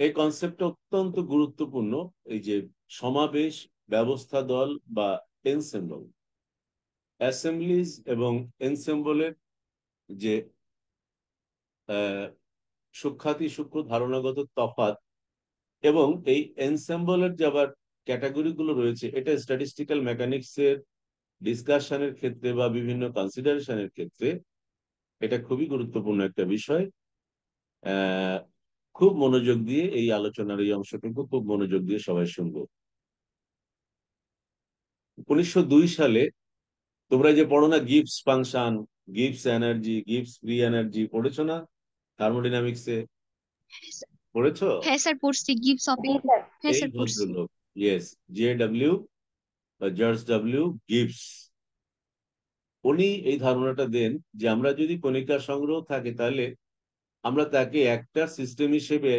এই কনসেপ্টটা অত্যন্ত গুরুত্বপূর্ণ। এই যে সমাবেশ, ব্যবস্থা দল বা এনসেম্বল, অ্যাসেম্বলিজ এবং এনসেম্বলের যে সূক্ষাতি সূক্ষ্ম ধারণাগত তফাৎ এবং এই এনসেম্বলের যে আবার ক্যাটাগরি গুলো রয়েছে, এটা স্ট্যাটিস্টিক্যাল মেকানিক্স এর ডিসকাশনের ক্ষেত্রে বা বিভিন্ন কনসিডারেশনের ক্ষেত্রে এটা খুবই গুরুত্বপূর্ণ একটা বিষয়। আহ খুব মনোযোগ দিয়ে এই আলোচনার এই অংশটুকু খুব মনোযোগ দিয়ে সবাই শুনবো। 1902 সালে তোমরা যে পড়ো না Gibbs function, Gibbs energy, Gibbs free energy, পড়েছো না থার্মোডিনামিক্সে? পড়েছো? হ্যাঁ স্যার পড়ছি গিবস অফ। G sir. হ্যাঁ এই স্যার পড়ছি। ভদ্রলোক, yes, J W, George W Gibbs, উনি এই ধারণাটা দেন যে আমরা যদি কণিকা সংগ্রহ থাকে তাহলে আমরা তাকে একটা সিস্টেম হিসেবে,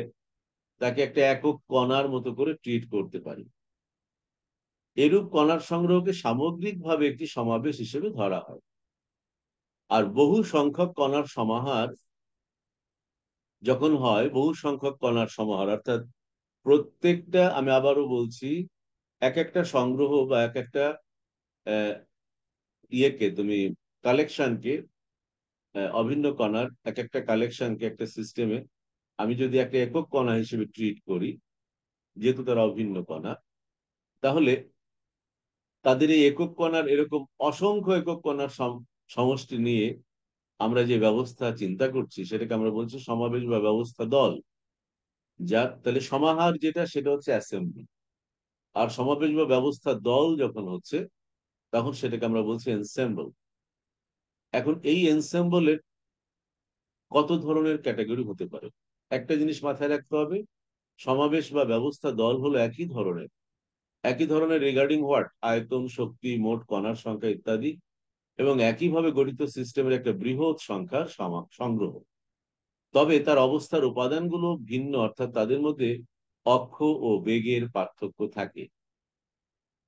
তাকে একটা একক কণার মতো করে ট্রিট করতে পারি। এরূপ কণার সংগ্রহকে সামগ্রিকভাবে একটি সমাবেশ হিসেবে ধরা হয়। আর বহু সংখ্যক কণার সমাহার যখন হয়, বহু সংখ্যক কণার সমাহার অর্থাৎ প্রত্যেকটা, আমি আবারও বলছি, এক একটা সংগ্রহ বা এক একটা আহ, ইয়েকে তুমি, কালেকশনকে, অভিন্ন কণার এক একটা কালেকশনকে একটা সিস্টেমে আমি যদি একটা একক কণা হিসেবে ট্রিট করি, যেহেতু তারা অভিন্ন কণা, তাহলে তাদের এই একক কণার এরকম অসংখ্য একক কণার সমষ্টি নিয়ে আমরা যে ব্যবস্থা চিন্তা করছি সেটাকে আমরা বলছি সমাবেশ বা ব্যবস্থা দল। যার তাহলে সমাহার যেটা, সেটা হচ্ছে অ্যাসেম্বলি। আর সমাবেশ বা ব্যবস্থা দল যখন হচ্ছে, তখন সেটাকে আমরা বলছি এনসেম্বল। এখন এই এনসেম্বলের কত ধরনের ক্যাটাগরি হতে পারে? একটা জিনিস মাথায় রাখতে হবে, সমাবেশ বা ব্যবস্থা দল হলো একই ধরনের, একই ধরনের রিগার্ডিং হোয়াট, আয়তন, শক্তি, মোট কণার সংখ্যা ইত্যাদি, এবং একইভাবে গঠিত সিস্টেমের একটা বৃহৎ সংখ্যার সংগ্রহ। তবে তার অবস্থার উপাদানগুলো ভিন্ন, অর্থাৎ তাদের মধ্যে অক্ষ ও বেগের পার্থক্য থাকে।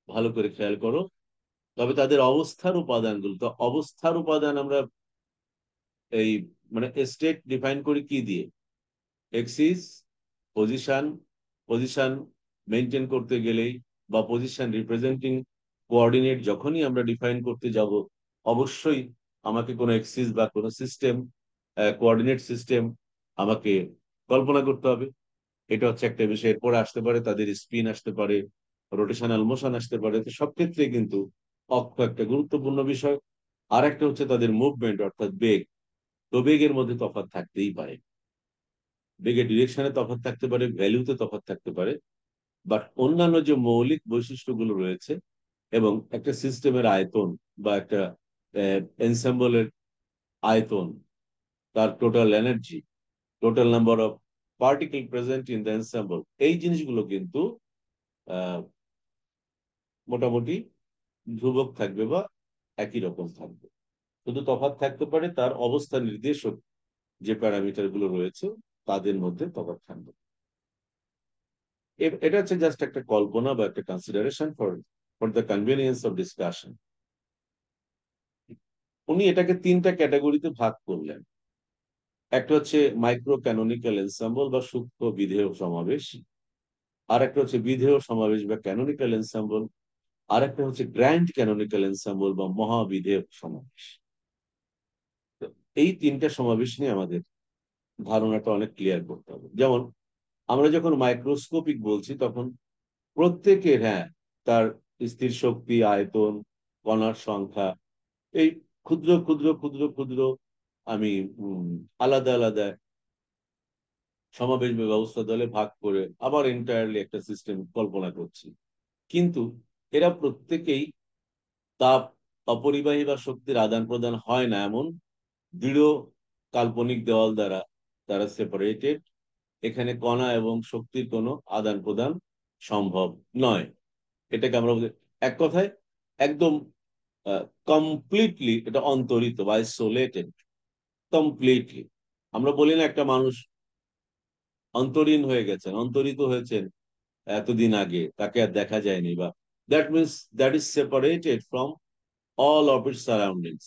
ভালো করে খেয়াল করো। তবে তাদের অবস্থার উপাদানগুলো, তো অবস্থার উপাদান আমরা এই মানে স্টেট ডিফাইন করি কি দিয়ে? এক্সিস, পজিশন, পজিশন মেনটেন করতে গেলেই বা পজিশন রিপ্রেজেন্টিং কোঅর্ডিনেট যখনই আমরা ডিফাইন করতে যাব, অবশ্যই আমাকে কোনো এক্সিস বা কোনো সিস্টেম, কোঅর্ডিনেট সিস্টেম আমাকে কল্পনা করতে হবে। এটা হচ্ছে একটা বিষয়। এরপরে আসতে পারে তাদের স্পিন, আসতে পারে রোটেশনাল মোশন, আসতে পারে। তো সব ক্ষেত্রে কিন্তু অক্ষ একটা গুরুত্বপূর্ণ বিষয়। আর একটা হচ্ছে তাদের মুভমেন্ট অর্থাৎ বেগ। তো বেগের মধ্যে তফাৎ থাকতেই পারে, বেগের ডিরেকশনে তফাৎ থাকতে পারে, ভ্যালুতে তফাৎ থাকতে পারে, বাট অন্যান্য যে মৌলিক বৈশিষ্ট্যগুলো রয়েছে এবং একটা সিস্টেমের আয়তন বা একটা এনসেম্বলের আয়তন, তার total energy, total number of particle present in the ensemble, এই জিনিসগুলো কিন্তু আহ, মোটামুটি ধ্রুবক থাকবে বা একই রকম থাকবে। শুধু তফাৎ থাকতে পারে তার অবস্থা নির্দেশক যে প্যারামিটার গুলো রয়েছে তাদের মধ্যে তফাৎ থাকবে। এটা হচ্ছে জাস্ট একটা কল্পনা বা একটা consideration for for the convenience of discussion. উনি এটাকে তিনটা ক্যাটাগরিতে ভাগ করলেন। একটা হচ্ছে মাইক্রো ক্যানোনিক্যাল এনসাম্বল বা সূক্ষ্ম বিধেয় সমাবেশ, আর একটা হচ্ছে বিধেয় সমাবেশ বা ক্যানোনিক্যাল এনসাম্বল, আর একটা হচ্ছে গ্র্যান্ড ক্যানোনিক্যাল এনসাম্বল বা মহাবিধেয় সমাবেশ। তো এই তিনটা সমাবেশ নিয়ে আমাদের ধারণাটা অনেক ক্লিয়ার করতে হবে। যেমন আমরা যখন মাইক্রোস্কোপিক বলছি তখন প্রত্যেকের, হ্যাঁ, তার স্থির শক্তি, আয়তন, কণার সংখ্যা, এই ক্ষুদ্র ক্ষুদ্র ক্ষুদ্র ক্ষুদ্র আমি আলাদা আলাদা সমাবেশ বা ব্যবস্থা দলে ভাগ করে আবার এন্টায়ারলি একটা সিস্টেম কল্পনা করছি। কিন্তু এরা প্রত্যেকেই তাপ, অপরিবাহী বা শক্তির আদান প্রদান হয় না এমন দৃঢ় কাল্পনিক দেওয়াল দ্বারা তারা সেপারেটেড। এখানে কণা এবং শক্তির কোনো আদান প্রদান সম্ভব নয়। এটাকে আমরা এক কথায় একদম কমপ্লিটলি এটা অন্তরিত বা আইসোলেটেড, কমপ্লিটলি। আমরা বলি না একটা মানুষ অন্তরীণ হয়ে গেছেন, অন্তরিত হয়েছেন এতদিন আগে, তাকে আর দেখা যায়নি, বা that means that is separated from all of its surroundings.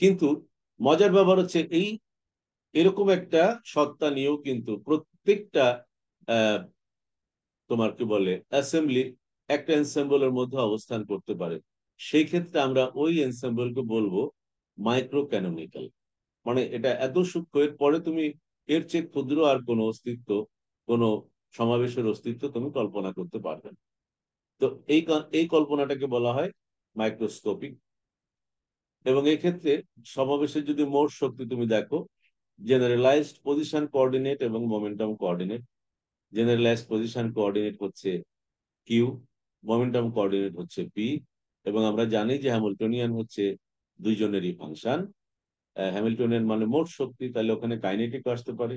কিন্তু মজার ব্যাপার হচ্ছে এই এরকম একটা সত্তা নিয়েও কিন্তু প্রত্যেকটা তোমার কি বলে অ্যাসেম্বলি একটা এনসেম্বলের মধ্যে অবস্থান করতে পারে, সেই ক্ষেত্রে আমরা ওই এনসেম্বলকে বলবো মাইক্রো ক্যানোনিক্যাল। মানে এটা এত সূক্ষ্ম, এর পরে তুমি এর চেয়ে ক্ষুদ্র আর কোনো অস্তিত্ব, কোনো সমাবেশের অস্তিত্ব তুমি কল্পনা করতে পারবে না। তো এই কল্পনাটাকে বলা হয় মাইক্রোস্কোপিক। এবং এই ক্ষেত্রে সমাবেশের যদি মোট শক্তি তুমি দেখো, জেনারেলাইজড পজিশন কোঅর্ডিনেট এবং momentum coordinate. Generalised position coordinate হচ্ছে কিউ, মোমেন্টাম কোঅর্ডিনেট হচ্ছে পি। এবং আমরা জানি যে হ্যামিল্টনিয়ান হচ্ছে দুইজনেরই ফাংশন। হ্যামিল্টনিয়ান মানে মোট শক্তি, তাহলে ওখানে কাইনেটিক আসতে পারে,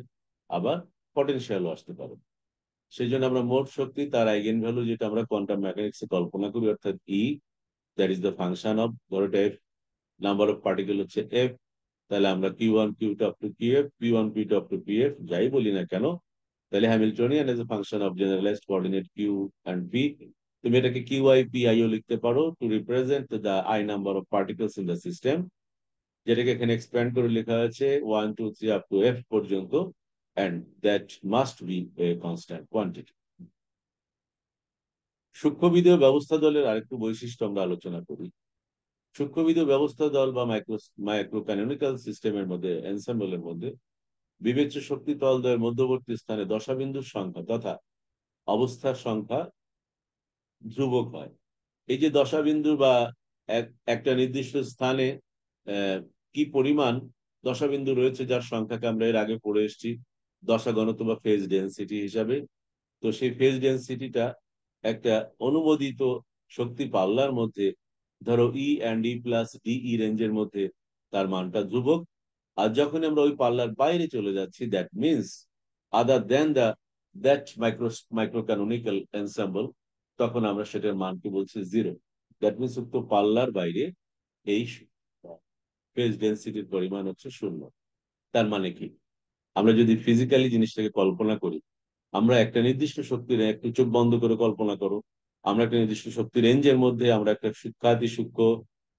আবার পটেনশিয়ালও আসতে পারে। সেই জন্য আমরা মোট শক্তি তার আইগেন ভ্যালু, যেটা আমরা কোয়ান্টাম মেকানিক্সে কল্পনা করি, অর্থাৎ E, that is the function of, ধরো এফ, নাম্বার অফ পার্টিকেল হচ্ছে এফ, তাহলে আমরা Q one Q two up to Q F, P one P two up to P F যাই বলি না কেন, তাহলে Hamiltonian as a function of generalised coordinate Q and P. তুমি এটাকে কিউ আই পি আইও লিখতে পারো to represent the I number of particles in the system, যেটাকে এখানে এক্সপ্যান্ড করে লেখা আছে 1 2 3 আপ টু এফ পর্যন্ত, and that must be a constant quantity. সূক্ষ্মবিধীয় ব্যবস্থা দলের আরেকটু বৈশিষ্ট্য আমরা আলোচনা করি। সূক্ষ্মবিধীয় ব্যবস্থা দল বা মাইক্রো ক্যানোনিক্যাল সিস্টেমের মধ্যে, এনসেম্বলের মধ্যে বিবেচ্য শক্তি তলদ্বয়ের মধ্যবর্তী স্থানে দশাবিন্দুর সংখ্যা তথা অবস্থার সংখ্যা ধ্রুবক হয়। এই যে দশাবিন্দু বা একটা নির্দিষ্ট স্থানে কি পরিমাণ দশাবিন্দু রয়েছে, যার সংখ্যাকে আমরা এর আগে পড়ে এসেছি দশা ঘনত্ব বা ফেজ ডেন্সিটি হিসাবে। তো সেই ফেজ ডেন্সিটিটা একটা অনুমোদিত শক্তি পাল্লার মধ্যে, ধরো E and E plus d E রেঞ্জের মধ্যে তার মানটা ধ্রুবক। আর যখন আমরা ওই পাল্লার বাইরে চলে যাচ্ছি, that means other than that micro canonical ensemble, তখন আমরা সেটার মানকে বলছি জিরো। দ্যাট মিনস উক্ত পাল্লার বাইরে এই ফেজ ডেন্সিটির পরিমাণ হচ্ছে শূন্য। তার মানে কি, আমরা যদি ফিজিক্যালি জিনিসটাকে কল্পনা করি, আমরা একটা নির্দিষ্ট শক্তির, একটু চোখ বন্ধ করে কল্পনা করো, আমরা একটা নির্দিষ্ট শক্তির রেঞ্জের মধ্যে আমরা একটা সূক্ষ্মাতি সূক্ষ্ম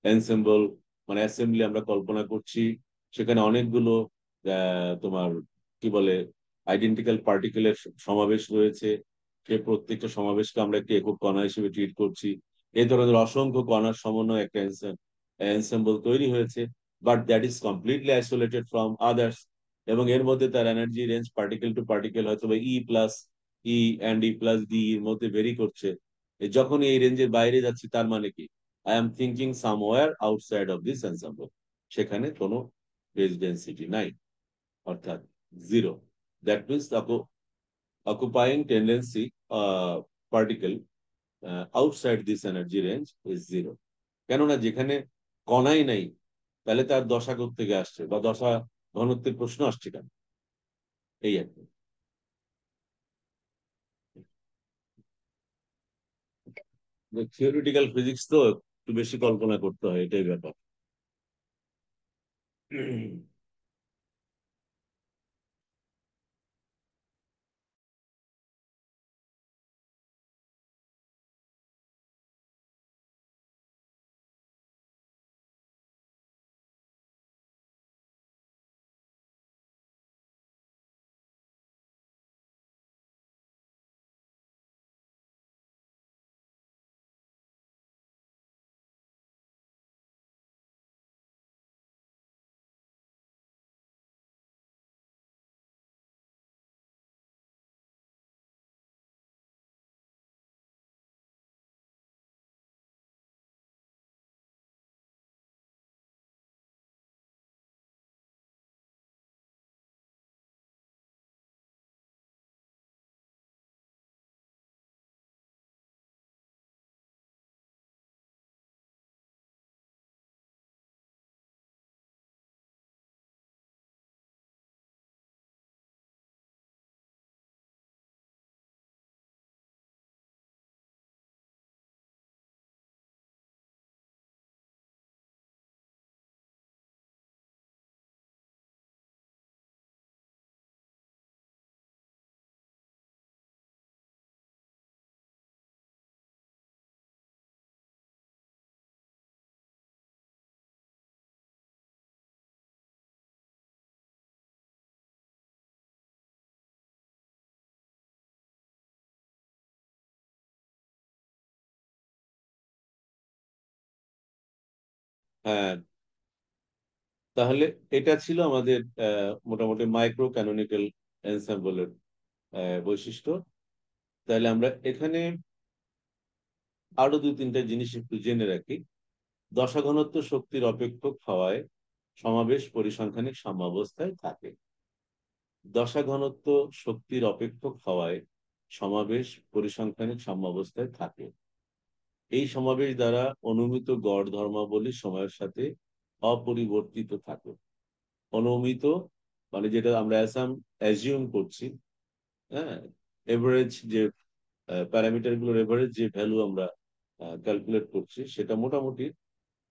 এনসেম্বল মানে অ্যাসেম্বলি আমরা কল্পনা করছি। সেখানে অনেকগুলো তোমার কি বলে আইডেন্টিক্যাল পার্টিকেলের সমাবেশ রয়েছে। সে প্রত্যেকটা সমাবেশকে আমরা একটি একক কণা হিসেবে ট্রিট করছি। এই ধরনের অসংখ্য কণার সমন্বয়ে একটা এনসেম্বল তৈরি হয়েছে, but that is completely isolated from others. এবং এর মধ্যে তার energy range particle to particle হয়তো বা E plus E and E plus D এর মধ্যে ভেরি করছে। যখন এই রেঞ্জের বাইরে যাচ্ছি, তার মানে কি, I am thinking somewhere outside of this ensemble, সেখানে কোনো ফেজ ডেন্সিটি নাই, অর্থাৎ zero. That means occupying tendency particle outside this energy range is zero. কেননা যেখানে কণাই নাই, তাহলে তার দশা থেকে আসছে বা দশা ঘনত্বের প্রশ্ন আসছে কেন, এই আর কি। থিওরিটিক্যাল ফিজিক্স তো একটু বেশি কল্পনা করতে হয়, এটাই ব্যাপার। হ্যাঁ, তাহলে এটা ছিল আমাদের মোটামুটি মাইক্রো ক্যানোনিক্যাল এনসেম্বলের বৈশিষ্ট্য। তাহলে আমরা এখানে আরো দুই তিনটা জিনিস একটু জেনে রাখি। দশাঘনত্ব শক্তির অপেক্ষক হওয়ায় সমাবেশ পরিসংখ্যানিক সাম্যাবস্থায় থাকে। দশাঘনত্ব শক্তির অপেক্ষক হওয়ায় সমাবেশ পরিসংখ্যানিক সাম্যাবস্থায় থাকে। এই সমাবেশ দ্বারা অনুমিত গড় ধর্মাবলী সময়ের সাথে অপরিবর্তিত থাকে। অনুমিত মানে যেটা আমরা অ্যাজিউম করছি, হ্যাঁ, এভারেজ যে প্যারামিটার গুলোর এভারেজ যে ভ্যালু আমরা ক্যালকুলেট করছি, সেটা মোটামুটি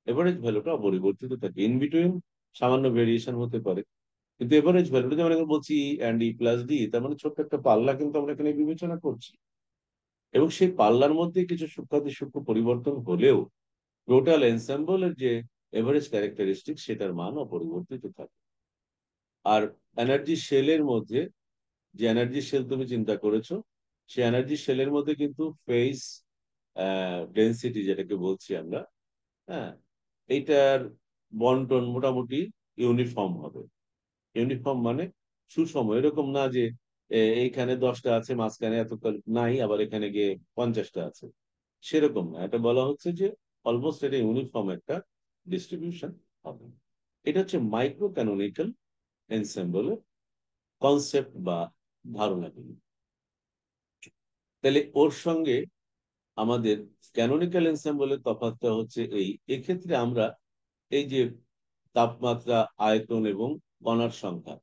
এভারেজ ভ্যালুটা অপরিবর্তিত থাকে। ইন বিটুইন সামান্য ভেরিয়েশন হতে পারে, কিন্তু এভারেজ ভ্যালুটা যেমন আমরা বলছি ই অ্যান্ড ই প্লাস ডি, তার মানে ছোট্ট একটা পাল্লা কিন্তু আমরা এখানে বিবেচনা করছি। এবং সেই পাল্লার মধ্যে কিছু সূক্ষ্মাতি সূক্ষ্ম পরিবর্তন হলেও টোটাল এনসেম্বলের যে এভারেজ ক্যারেক্টারিস্টিক সেটার মান অপরিবর্তিত থাকে। আর এনার্জি শেলের মধ্যে, যে এনার্জি শেল তুমি চিন্তা করেছো, সেই এনার্জি শেলের মধ্যে কিন্তু ফেজ ডেন্সিটি যেটাকে বলছি আমরা, হ্যাঁ, এইটার বন্টন মোটামুটি ইউনিফর্ম হবে। ইউনিফর্ম মানে সুষম, এরকম না যে এইখানে 10টা আছে মাঝখানে এত নাই আবার এখানে গিয়ে 50টা আছে, সেরকম না। এটা বলা হচ্ছে যে অলমোস্ট এটা ইউনিফর্ম একটা ডিস্ট্রিবিউশন হবে। এটা হচ্ছে মাইক্রো ক্যানোনিক্যাল এনসেম্বলের কনসেপ্ট বা ধারণাগুলি। তাহলে ওর সঙ্গে আমাদের ক্যানোনিক্যাল এনসেম্বলের তফাৎটা হচ্ছে এক্ষেত্রে আমরা এই যে তাপমাত্রা, আয়তন এবং কণার সংখ্যা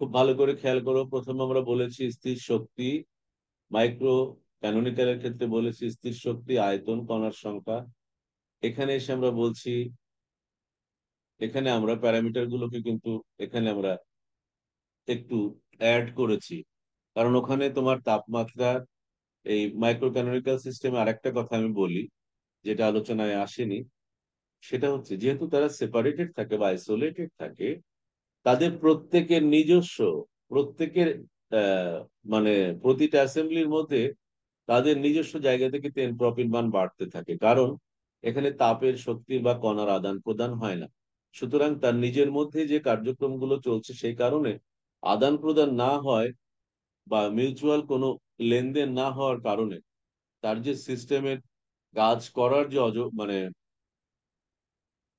খুব ভালো করে খেয়াল করো। প্রথমে আমরা বলেছি স্থির শক্তি, মাইক্রো ক্যানোনিক্যালের ক্ষেত্রে বলেছি স্থির শক্তি, আয়তন, কণার সংখ্যা। এখানে এসে আমরা বলছি, এখানে আমরা প্যারামিটার গুলোকে কিন্তু এখানে আমরা একটু অ্যাড করেছি, কারণ ওখানে তোমার তাপমাত্রা, এই মাইক্রো ক্যানোনিক্যাল সিস্টেমে আরেকটা কথা আমি বলি যেটা আলোচনায় আসেনি, সেটা হচ্ছে যেহেতু তারা সেপারেটেড থাকে বা আইসোলেটেড থাকে, তাদের প্রত্যেকের নিজস্ব, প্রত্যেকের আহ, মানে প্রতিটা অ্যাসেম্বলির মধ্যে তাদের নিজস্ব জায়গা থেকে এনট্রপির মান বাড়তে থাকে, কারণ এখানে তাপের, শক্তির বা কণার আদান প্রদান হয় না। সুতরাং তার নিজের মধ্যে যে কার্যক্রমগুলো চলছে সেই কারণে আদান প্রদান না হয় বা মিউচুয়াল কোনো লেনদেন না হওয়ার কারণে তার যে সিস্টেমের কাজ করার যে মানে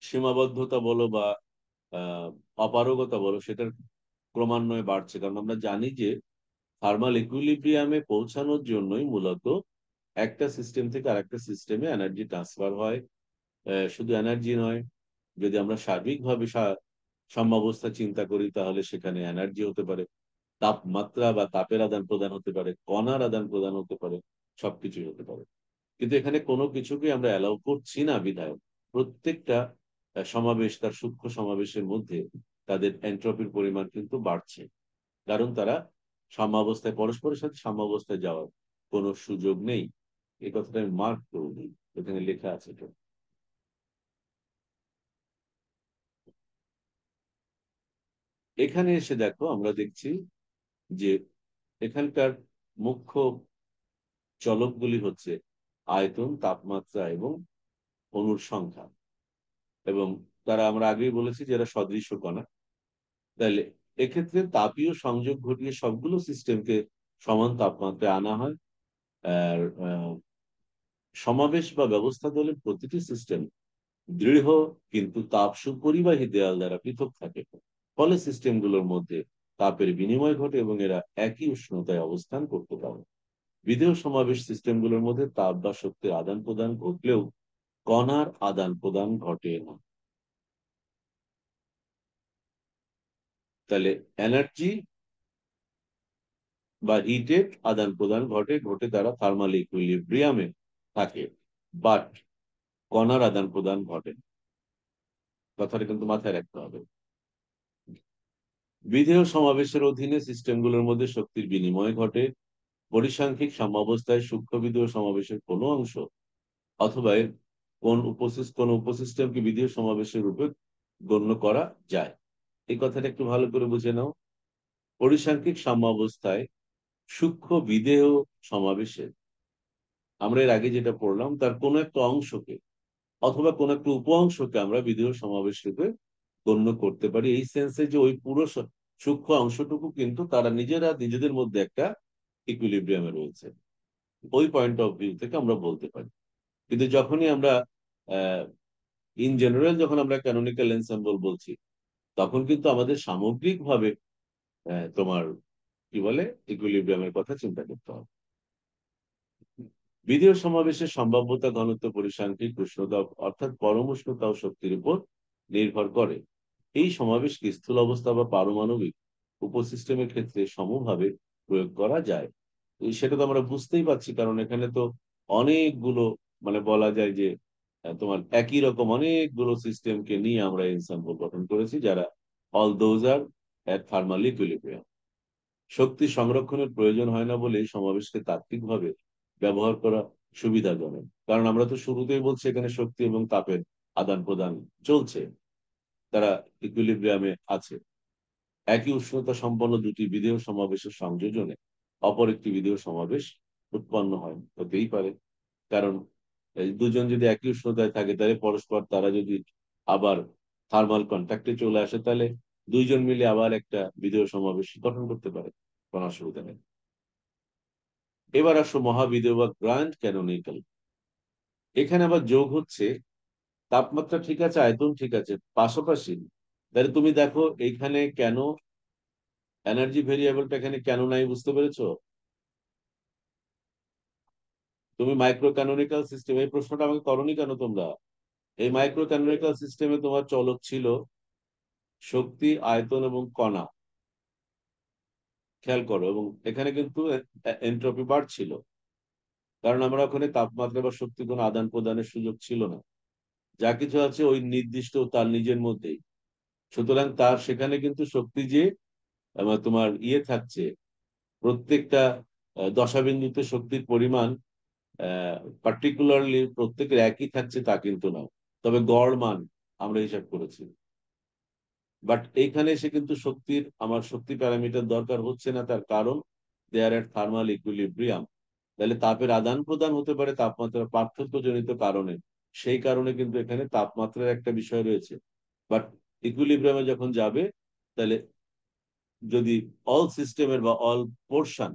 সীমাবদ্ধতা বলো বা আহ, অপারগতা বলো, সেটার ক্রমান্বয়ে বাড়ছে। কারণ আমরা জানি যে থার্মাল ইকুইলিব্রিয়ামে পৌঁছানোর জন্যই মূলত একটা সিস্টেম থেকে আরেকটা সিস্টেমে এনার্জি ট্রান্সফার হয়। শুধু এনার্জি নয়, যদি আমরা সার্বিকভাবে সাম্যাবস্থা চিন্তা করি তাহলে সেখানে এনার্জি হতে পারে, তাপমাত্রা বা তাপের আদান প্রদান হতে পারে, কণার আদান প্রদান হতে পারে, সবকিছুই হতে পারে। কিন্তু এখানে কোনো কিছুকে আমরা অ্যালাউ করছি না বিধায় প্রত্যেকটা সমাবেশ, তার সূক্ষ্ম সমাবেশের মধ্যে তাদের এন্ট্রপির পরিমাণ কিন্তু বাড়ছে, কারণ তারা সাম্যাবস্থায়, পরস্পরের সাথে সাম্যাবস্থায় যাওয়ার কোনো সুযোগ নেই। এই কথাটা আমি মার্ক করে দিই, এখানে লেখা আছে তো। এখানে এসে দেখো, আমরা দেখছি যে এখানকার মুখ্য চলকগুলি হচ্ছে আয়তন, তাপমাত্রা এবং অণুর সংখ্যা। এবং তারা, আমরা আগেই বলেছি যে এরা সদৃশ্য কণা। তাহলে এক্ষেত্রে তাপীয় সংযোগ ঘটিয়ে সবগুলো সিস্টেমকে সমান তাপমাত্রায় আনা হয়। আর সমাবেশ বা ব্যবস্থা দলের প্রতিটি সিস্টেম দৃঢ় কিন্তু তাপ সুপরিবাহী দেয়াল দ্বারা পৃথক থাকে। ফলে সিস্টেমগুলোর মধ্যে তাপের বিনিময় ঘটে এবং এরা একই উষ্ণতায় অবস্থান করতে পারে। বিদেয় সমাবেশ সিস্টেমগুলোর মধ্যে তাপ বা শক্তির আদান প্রদান ঘটলেও কণার আদান প্রদান ঘটে না। তাহলে এনার্জি বা হিটের আদান প্রদান ঘটে, ঘটে তারা থার্মাল ইকুইলিব্রিয়ামে থাকে, বাট কণার আদান প্রদান ঘটে না। কথাটা কিন্তু মাথায় রাখতে হবে। বিধেয় সমাবেশের অধীনে সিস্টেমগুলোর মধ্যে শক্তির বিনিময় ঘটে। পরিসাংখ্যিক সাম্যাবস্থায় সূক্ষ্ম বিধেয় সমাবেশের কোনো অংশ অথবা এর কোন উপসিস্টেমকে বিধেয় সমাবেশের রূপে গণ্য করা যায়। এই কথাটা একটু ভালো করে বুঝে নাও। পরিসাংখ্যিক সাম্যাবস্থায় সূক্ষ্ম বিধেয় সমাবেশে আমরা এর আগে যেটা পড়লাম তার কোনো একটা অংশকে অথবা কোন একটা উপ অংশকে আমরা বিদেহ সমাবেশ রূপে গণ্য করতে পারি, এই সেন্সে যে ওই পুরো সূক্ষ্ম অংশটুকু কিন্তু তারা নিজেরা নিজেদের মধ্যে একটা ইকুইলিব্রিয়ামে রয়েছে। ওই পয়েন্ট অফ ভিউ থেকে আমরা বলতে পারি। কিন্তু যখনই আমরা ইন জেনারেল যখন আমরা ক্যানোনিক্যাল এনসেম্বল বলছি, তখন কিন্তু আমাদের সামগ্রিকভাবে তোমার কি বলে ইকুইলিব্রিয়ামের কথা চিন্তা করতে হবে। বিদেহ সমাবেশের সম্ভাব্যতা ঘনত্ব পরিসাংখ্যিক উষ্ণতা অর্থাৎ পরম উষ্ণতা ও শক্তির উপর নির্ভর করে। এই সমাবেশকে স্থূল অবস্থা বা পারমাণবিক উপসিস্টেমের ক্ষেত্রে সমভাবে প্রয়োগ করা যায়। সেটা তো আমরা বুঝতেই পারছি, কারণ এখানে তো অনেকগুলো মানে বলা যায় যে তোমার একই রকম অনেকগুলো সিস্টেমকে নিয়ে আমরা এনসাম্বল গঠন করেছি, যারা all those are at thermal equilibrium. শক্তি সংরক্ষণের প্রয়োজন হয় না বলে এই সমাবেশকে তাত্ত্বিকভাবে ব্যবহার করা সুবিধাজনক, কারণ আমরা তো শুরুতেই বলছি এখানে শক্তি এবং তাপের আদান প্রদান চলছে, তারা ইকুইলিব্রিয়ামে আছে। একই উষ্ণতা সম্পন্ন দুটি বিদেহ সমাবেশের সংযোজনে অপর একটি বিদেহ সমাবেশ উৎপন্ন হয়, হতেই পারে। কারণ এই দুজন যদি একই উষ্ণতায় থাকে, তাহলে পরস্পর তারা যদি আবার থার্মাল কন্ট্যাক্টে চলে আসে, তাহলে দুইজন মিলে আবার একটা বিদেহ সমাবেশ গঠন করতে পারে, কোনো অসুবিধা নেই। এবার আসো মহাবিদেহ বা গ্র্যান্ড ক্যানোনিক্যাল। এখানে আবার যোগ হচ্ছে তাপমাত্রা ঠিক আছে, আয়তন ঠিক আছে, পাশাপাশি তাহলে তুমি দেখো এইখানে কেন এনার্জি ভেরিয়েবলটা এখানে কেন নাই, বুঝতে পেরেছো? তুমি মাইক্রো ক্যানোনিক্যাল সিস্টেম, এই প্রশ্নটা আমাকে করনি কেন তোমরা? এই মাইক্রো ক্যানোনিক্যাল সিস্টেমে তোমার চলক ছিল শক্তি, আয়তন এবং কণা, খেয়াল করো, এবং এখানে কিন্তু এন্ট্রপি বাড়ছিল, কারণ আমরা ওখানে তাপমাত্রা বা শক্তি কোনো আদান প্রদানের সুযোগ ছিল না। যা কিছু আছে ওই নির্দিষ্ট তার নিজের মধ্যেই। সুতরাং তার সেখানে কিন্তু শক্তি যে তোমার থাকছে, প্রত্যেকটা দশাবিন্দুতে শক্তির পরিমাণ পার্টিকুলারলি প্রত্যেকের একই থাকছে তা কিন্তু নয়, তবে গড় মান আমরা হিসাব করেছি। বাট এইখানে এসে কিন্তু শক্তির আমার শক্তি প্যারামিটার দরকার হচ্ছে না, তার কারণ দে আর এট থার্মাল ইকুইলিব্রিয়াম। তাহলে তাপের আদান প্রদান হতে পারে তাপমাত্রার পার্থক্যজনিত কারণে, সেই কারণে কিন্তু এখানে তাপমাত্রার একটা বিষয় রয়েছে। বাট ইকুইলিব্রিয়ামে যখন যাবে, তাহলে যদি অল সিস্টেমের বা অল পোর্শন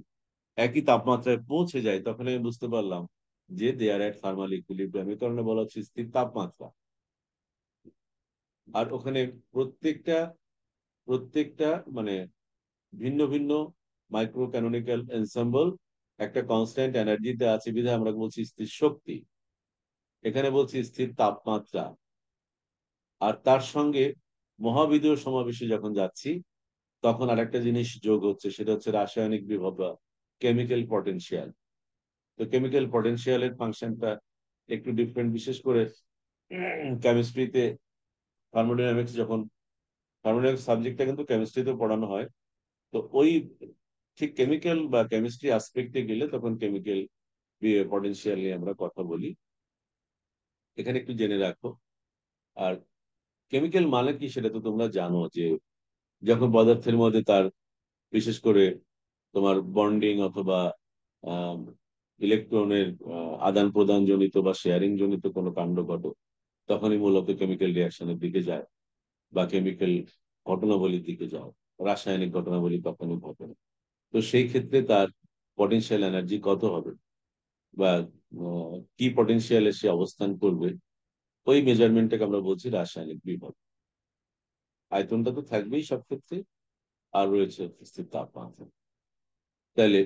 একই তাপমাত্রায় পৌঁছে যায়, তখন আমি বুঝতে পারলাম যে দে আর এট থার্মাল ইকুইলিব্রিয়াম। এই কারণে বলা হচ্ছে স্থির তাপমাত্রা। আর ওখানে প্রত্যেকটা প্রত্যেকটা মানে ভিন্ন ভিন্ন মাইক্রো ক্যানোনিক্যাল এনসেম্বল একটা কনস্ট্যান্ট এনার্জিতে আছে, বিধায় আমরা বলছি স্থির শক্তি, এখানে বলছি স্থির তাপমাত্রা। আর তার সঙ্গে মহাবিদীয় সমাবেশে যখন যাচ্ছি, তখন আরেকটা জিনিস যোগ হচ্ছে, সেটা হচ্ছে রাসায়নিক বিভব বা কেমিক্যাল পটেনশিয়াল। তো কেমিক্যাল পটেনশিয়ালের ফাংশনটা একটু ডিফারেন্ট, বিশেষ করে কেমিস্ট্রিতে থার্মোডাইনামিক্স যখন, থার্মোডাইনামিক্স সাবজেক্টটা কিন্তু কেমিস্ট্রিতে পড়ানো হয়। তো ওই ঠিক কেমিক্যাল বা কেমিস্ট্রি আসপেক্টে গেলে তখন কেমিক্যাল পটেনশিয়াল নিয়ে আমরা কথা বলি, এখানে একটু জেনে রাখো। আর কেমিক্যাল মানে কি সেটা তো তোমরা জানো, যে যখন পদার্থের মধ্যে তার বিশেষ করে তোমার বন্ডিং অথবা ইলেকট্রনের আদান প্রদান জনিত বা শেয়ারিং জনিত কোনো কাণ্ড ঘটে, তখনই মূলত কেমিক্যাল রিয়াকশনের দিকে যায় বা কেমিক্যাল ঘটনাবলীর দিকে যায়। রাসায়নিক ঘটনাবলী কখনোই ঘটে না। তো সেই ক্ষেত্রে তার পটেনশিয়াল এনার্জি কত হবে বা কি পটেনশিয়ালে সে অবস্থান করবে, ওই মেজারমেন্টটাকে আমরা বলছি রাসায়নিক বিভব। আয়তনটা তো থাকবেই সব ক্ষেত্রে, আর রয়েছে স্থির তাপমাত্রা। তাহলে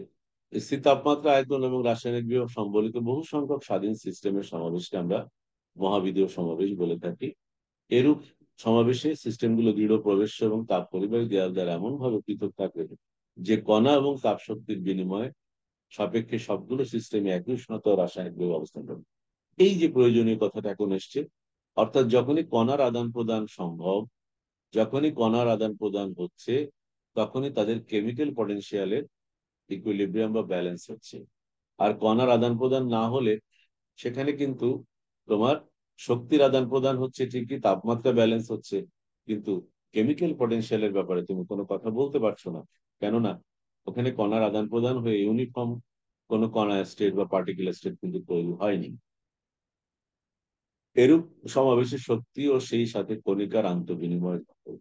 স্থির তাপমাত্রা, আয়তন এবং রাসায়নিক বিভব সম্বলিত বহু সংখ্যক স্বাধীন সিস্টেমের সমাবেশকে আমরা মহাবিদীয় সমাবেশ বলে থাকি। এরূপ সমাবেশে সিস্টেমগুলো দৃঢ় প্রবেশ্য এবং তাপ পরিবাহী দেয়াল দ্বারা এমন ভাবে পৃথক থাকে যে কণা এবং তাপ শক্তির বিনিময়ে সাপেক্ষে সবগুলো সিস্টেমে একই উষ্ণতা ও রাসায়নিক বিভব অবস্থান করে। এই যে প্রয়োজনীয় কথাটা এখন এসছে, অর্থাৎ যখনই কণার আদান প্রদান সম্ভব, যখনই কণার আদান প্রদান হচ্ছে, তখনই তাদের কেমিক্যাল পটেনশিয়ালের ইকুইলিব্রিয়াম বা ব্যালেন্স হচ্ছে। আর কণার আদান প্রদান না হলে সেখানে কিন্তু তোমার শক্তির আদান প্রদান হচ্ছে ঠিকই, তাপমাত্রা ব্যালেন্স হচ্ছে, কিন্তু কেমিক্যাল পটেনশিয়ালের ব্যাপারে তুমি কোনো কথা বলতে পারছো না। কেননা ওখানে কণার আদান প্রদান হয়ে ইউনিফর্ম কোনো কণা স্টেট বা পার্টিকুলার স্টেট কিন্তু তৈরি হয়নি। এরূপ সমাবেশের শক্তি ও সেই সাথে কণিকার আন্তঃবিনিময় ঘটে।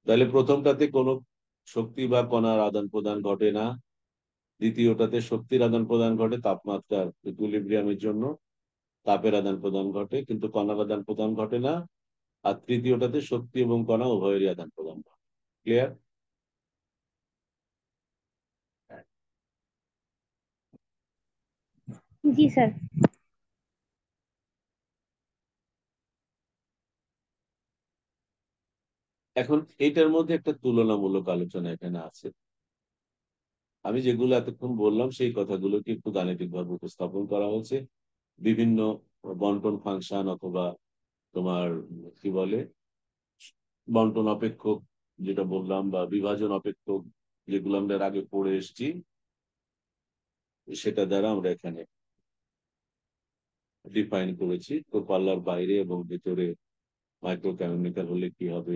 তাহলে প্রথমটাতে কোনো শক্তি বা কণার আদান প্রদান ঘটে না, দ্বিতীয়টাতে শক্তির আদান প্রদান ঘটে তাপমাত্রার ইকুইলিব্রিয়ামের জন্য, তাপের আদান প্রদান ঘটে কিন্তু কণার আদান প্রদান ঘটে না, আর তৃতীয়টাতে শক্তি এবং কণা উভয়েরই আদান প্রদান ঘটে। ক্লিয়ার? জি স্যার। এখন এটার মধ্যে একটা তুলনামূলক আলোচনা এখানে আছে। আমি যেগুলো এতক্ষণ বললাম সেই কথাগুলোকে একটু গাণিতিক ভাবে উপস্থাপন করা হয়েছে। বিভিন্ন বন্টন ফাংশন অথবা তোমার কি বলে বন্টন অপেক্ষক যেটা বললাম, বা বিভাজন অপেক্ষক যেগুলো আমরা এর আগে পড়ে এসেছি, সেটা দ্বারা আমরা এখানে ডিফাইন করেছি। তো পাল্লার বাইরে এবং ভিতরে মাইক্রো ক্যানোনিক্যাল হলে কি হবে,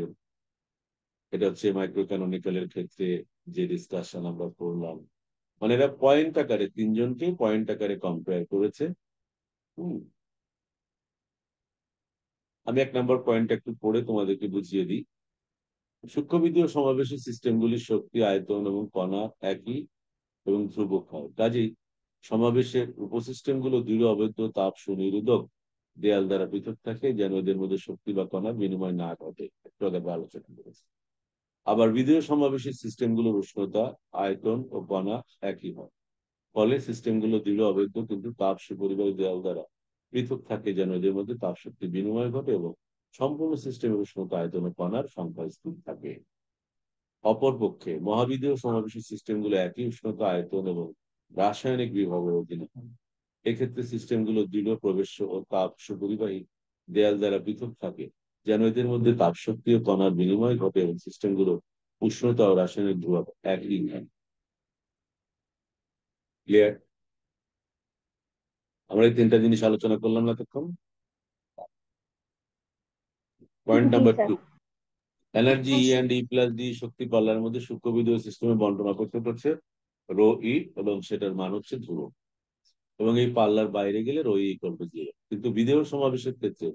এটা হচ্ছে মাইক্রো ক্যানোনিক্যালের ক্ষেত্রে যে ডিসকাশন আমরা করলাম। মানে এরা পয়েন্ট আকারে, তিনজনকে পয়েন্ট আকারে কম্পেয়ার করেছে। হুম, আমি 1 নম্বর পয়েন্ট একটু পড়ে তোমাদেরকে বুঝিয়ে দিই। সূক্ষ্মবিধীয় সমাবেশী সিস্টেমগুলির শক্তি, আয়তন এবং কণা একই এবং ধ্রুবক হয়। কাজেই সমাবেশের উপসিস্টেম গুলো দৃঢ় অবৈধ তাপ সুনিরোধক দেয়াল দ্বারা পৃথক থাকে, যেন এদের মধ্যে শক্তি বা কণার বিনিময় না ঘটে। একটু আগে আমরা আলোচনা করেছি। আবার বিধেয় সমাবেশের সিস্টেম গুলোর উষ্ণতা, আয়তন ও কণা একই হয়। ফলে সিস্টেম গুলো দৃঢ় অবৈধ কিন্তু তাপ সুপরিবাহী দেয়াল দ্বারা পৃথক থাকে, যেন এদের মধ্যে তাপ শক্তি বিনিময় ঘটে এবং সম্পূর্ণ সিস্টেমের উষ্ণতা, আয়তন ও কণার সংখ্যা স্থির থাকে। অপরপক্ষে মহাবিধেয় সমাবেশী সিস্টেমগুলো একই উষ্ণতা, আয়তন এবং রাসায়নিক বিভবের অধীনে। এক্ষেত্রে সিস্টেমগুলো দৃঢ় প্রবেশ ও তাপ সুপরিবাহী দেয়াল দ্বারা পৃথক থাকে, যেন এদের মধ্যে তাপ শক্তি ও কণার বিনিময় ঘটে এবং সিস্টেমগুলো উষ্ণতা ও রাসায়নিক ধ্রুবক একই হয়। ক্লিয়ার? আমরা এই তিনটা জিনিস আলোচনা করলাম না তখন। Point G number sir. 2, energy E and E plus D শক্তি পাল্লার মধ্যে সূক্ষ্মবিধীয় সিস্টেমে বন্টন অপেক্ষক হচ্ছে রো ই, এবং সেটার মান হচ্ছে ধ্রুবক। এবং এই পাল্লার বাইরে গেলে রো ইকুয়াল টু 0। কিন্তু বিধেয় সমাবেশের ক্ষেত্রে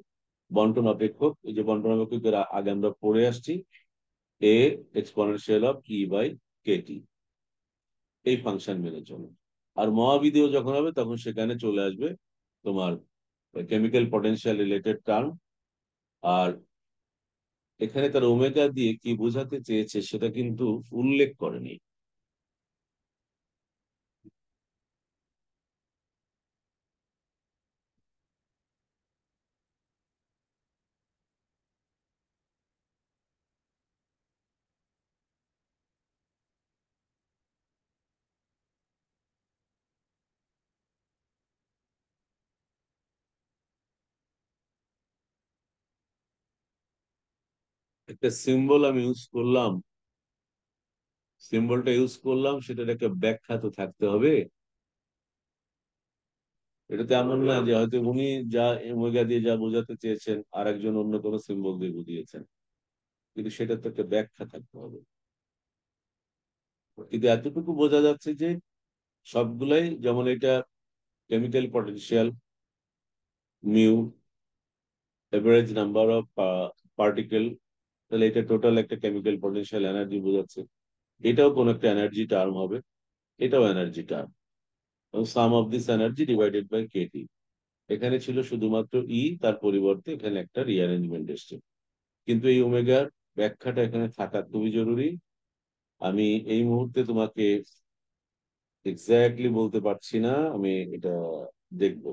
বন্টন অপেক্ষক, এই যে বন্টন অপেক্ষকের আগে আমরা পড়ে আসছি, a exponential of E by KT, এই ফাংশন মেনে চলে। আর মহাবিধেয় যখন হবে তখন সেখানে চলে আসবে তোমার কেমিক্যাল পটেনশিয়াল রিলেটেড টার্ম। আর এখানে তার ওমেগা দিয়ে কি বোঝাতে চেয়েছে সেটা কিন্তু উল্লেখ করেনি। একটা সিম্বল আমি ইউজ করলাম, সিম্বলটা ইউজ করলাম, সেটার একটা ব্যাখ্যা তো থাকতে হবে। এটা তো এমন না যে হয়তো উনি যা ওমেগা দিয়ে যা বোঝাতে চেয়েছেন আর একজন অন্য কোনো সিম্বল দিয়ে বুঝিয়েছেন, কিন্তু সেটা তো একটা ব্যাখ্যা থাকতে হবে। কিন্তু এতটুকু বোঝা যাচ্ছে যে সবগুলাই, যেমন এটা chemical potential mu, average number of particle, তাহলে এটা টোটাল একটা কেমিক্যাল পটেনশিয়াল এনার্জি বোঝাচ্ছে। এটাও কোন একটা এনার্জি টার্ম হবে, এটাও এনার্জি টার্ম, এবং sum of this energy divided by KT. এখানে ছিল শুধুমাত্র ই, তার পরিবর্তে এখানে একটা রিঅ্যারেঞ্জমেন্ট এসছে। কিন্তু এই ওমেগার ব্যাখ্যাটা এখানে থাকা খুবই জরুরি। আমি এই মুহূর্তে তোমাকে এক্স্যাক্টলি বলতে পারছি না, আমি এটা দেখবো।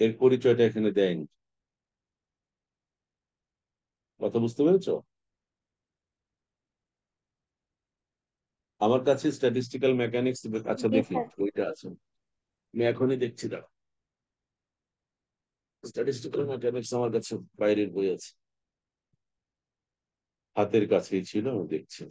এর পরিচয়টা এখানে দেয়নি। কথা বুঝতে পেরেছো? আমার কাছে স্ট্যাটিস্টিক্যাল মেকানিক্স, আচ্ছা জি দেখি স্যার। ওইটা আছে, আমি এখনই দেখছি। দাঁড়া, স্ট্যাটিস্টিক্যাল মেকানিক্স আমার কাছে বাইরের বই আছে, হাতের কাছেই ছিল, আমি দেখছি।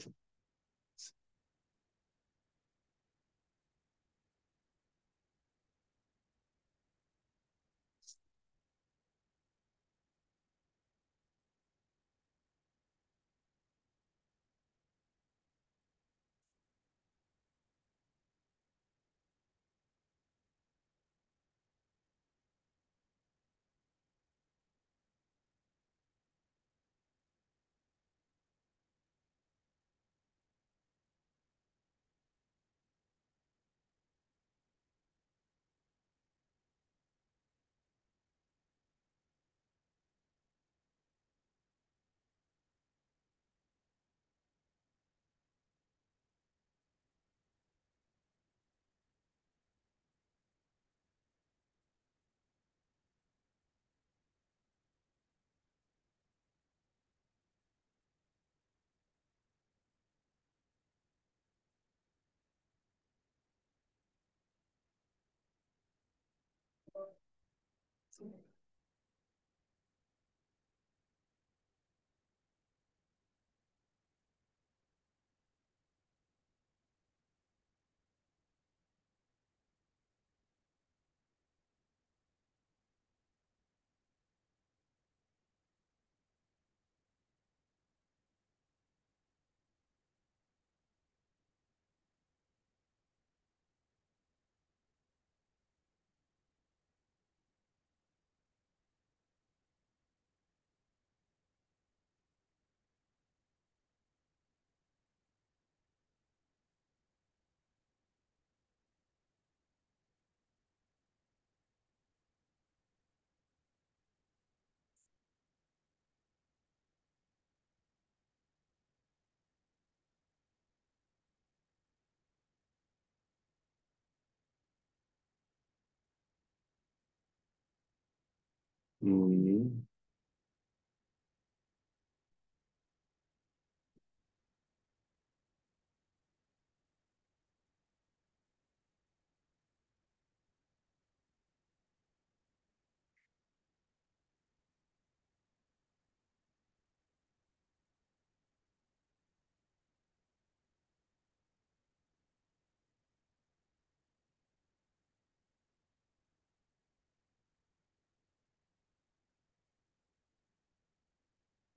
হুম।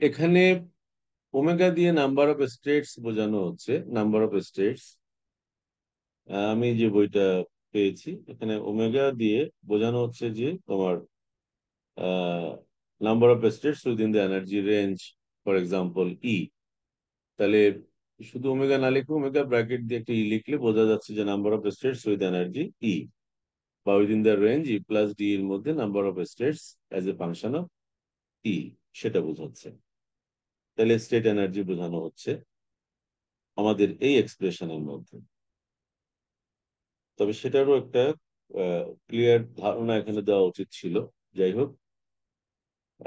এখানে ওমেগা দিয়ে নাম্বার অফ স্টেটস বোঝানো হচ্ছে, নাম্বার অফ স্টেটস। আমি যে বইটা পেয়েছি এখানে ওমেগা দিয়ে বোঝানো হচ্ছে যে তোমার number of states within the energy range, for example E. তাহলে শুধু ওমেগা না লিখে ওমেগা ব্র্যাকেট দিয়ে একটা ই লিখলে বোঝা যাচ্ছে যে number of states with energy E, বা within the range E plus D এর মধ্যে number of states as a function of E, সেটা বোঝাচ্ছে। তাহলে স্টেট এনার্জি বোঝানো হচ্ছে আমাদের এই এক্সপ্রেশনের মধ্যে। তবে সেটারও একটা ক্লিয়ার ধারণা এখানে দেওয়া উচিত ছিল। যাই হোক,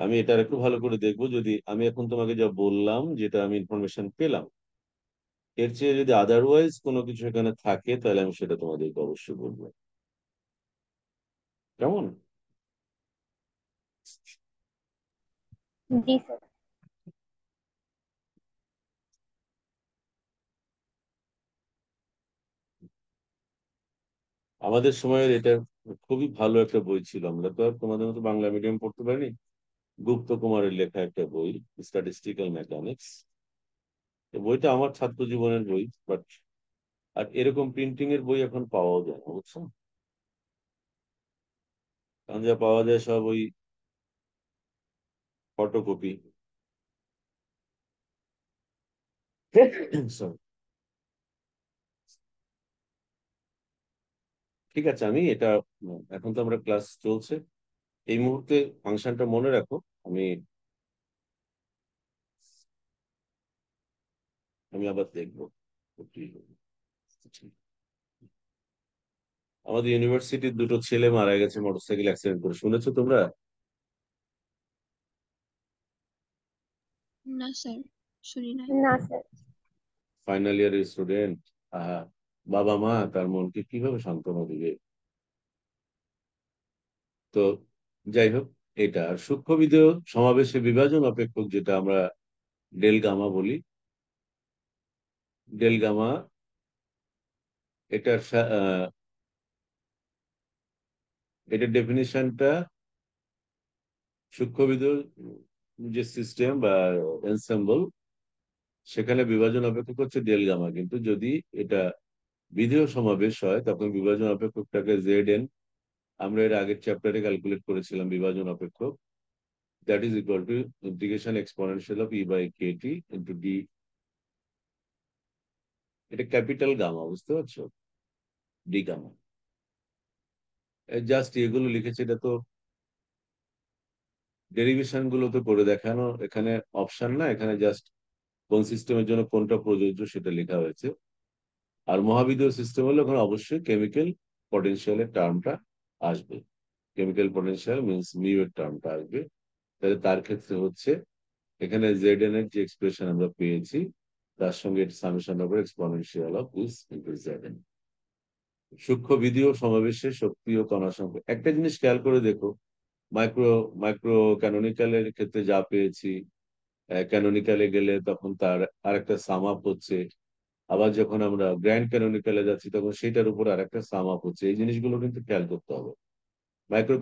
আমি এটা একটু ভালো করে দেখবো। যদি আমি এখন তোমাকে যা বললাম, যেটা আমি ইনফরমেশন পেলাম, এর চেয়ে যদি আদারওয়াইজ কোনো কিছু এখানে থাকে তাহলে আমি সেটা তোমাদেরকে অবশ্যই বলবো। কেমন? जी सर। আমাদের সময়ের এটা খুবই ভালো একটা বই ছিল। আমরা তো আর তোমাদের মতো বাংলা মিডিয়াম পড়তে পারিনি। গুপ্ত কুমারের লেখা একটা বই, স্ট্যাটিস্টিক্যাল মেকানিক্স। বইটা আমার ছাত্র জীবনের বই, বাট আর এরকম প্রিন্টিং এর বই এখন পাওয়া যায় না, বুঝছো? কারণ যা পাওয়া যায় সব ওই ফটোকপি। Sorry. ঠিক আছে, আমি এটা এখন তো আমরা ক্লাস চলছে, এই মুহূর্তে ফাংশনটা মনে রাখো। আমি আমি আবার দেখবো। আমাদের ইউনিভার্সিটির দুটো ছেলে মারা গেছে মোটরসাইকেল অ্যাক্সিডেন্ট করে, শুনেছো তোমরা? না স্যার, শুনি নাই। ना सर। ফাইনাল ইয়ারের স্টুডেন্ট। আহা, বাবা মা তার মনকে কিভাবে সান্ত্বনা দিবে? তো যাই হোক, এটা আর সূক্ষ্মবিধেয় সমাবেশে বিভাজন অপেক্ষক, যেটা আমরা ডেল গামা বলি, ডেল গামা, এটার এটার ডেফিনিশনটা সূক্ষ্মবিধেয় যে সিস্টেম বা এনসেম্বল, সেখানে বিভাজন অপেক্ষক হচ্ছে ডেল গামা। কিন্তু যদি এটা বিধেয় সমাবেশ হয় তখন বিভাজন অপেক্ষকটাকে জেড এন, আমরা এর আগের চ্যাপ্টারে ক্যালকুলেট করেছিলাম বিভাজন অপেক্ষক, that is equal to integration exponential of E by K T into D. এটা ক্যাপিটাল গামা, বুঝতে পারছো? D gamma. জাস্ট এগুলো লিখেছে, এটা তো ডেরিভেশন গুলো তো করে দেখানো, এখানে অপশন না, এখানে জাস্ট কোন সিস্টেমের জন্য কোনটা প্রযোজ্য সেটা লেখা হয়েছে। আর মহাবিদ্যুৎ সিস্টেম হলে ওখানে অবশ্যই কেমিক্যাল পটেনশিয়ালের টার্মটা আসবে। কেমিক্যাল পটেনশিয়াল মিনস মিউ এর টার্মটা আসবে। তাহলে তার ক্ষেত্রে হচ্ছে এখানে জেড এন এর যে এক্সপ্রেশন আমরা পেয়েছি, তার সঙ্গে summation over exponential of this into Z N. সূক্ষ্ম বিধি ও সমাবেশের শক্তি ও কণা সংখ্যা। একটা জিনিস খেয়াল করে দেখো, মাইক্রো মাইক্রো ক্যানোনিক্যালের ক্ষেত্রে যা পেয়েছি, ক্যানোনিক্যালে গেলে তখন তার আরেকটা সাম আপ হচ্ছে, আবার যখন আমরা গ্র্যান্ড ক্যানোনিক্যালে যাচ্ছি তখন সেটার উপর আরেকটা সাম আপ হচ্ছে। এই জিনিসগুলো কিন্তু খেয়াল করতে হবে। মাইক্রো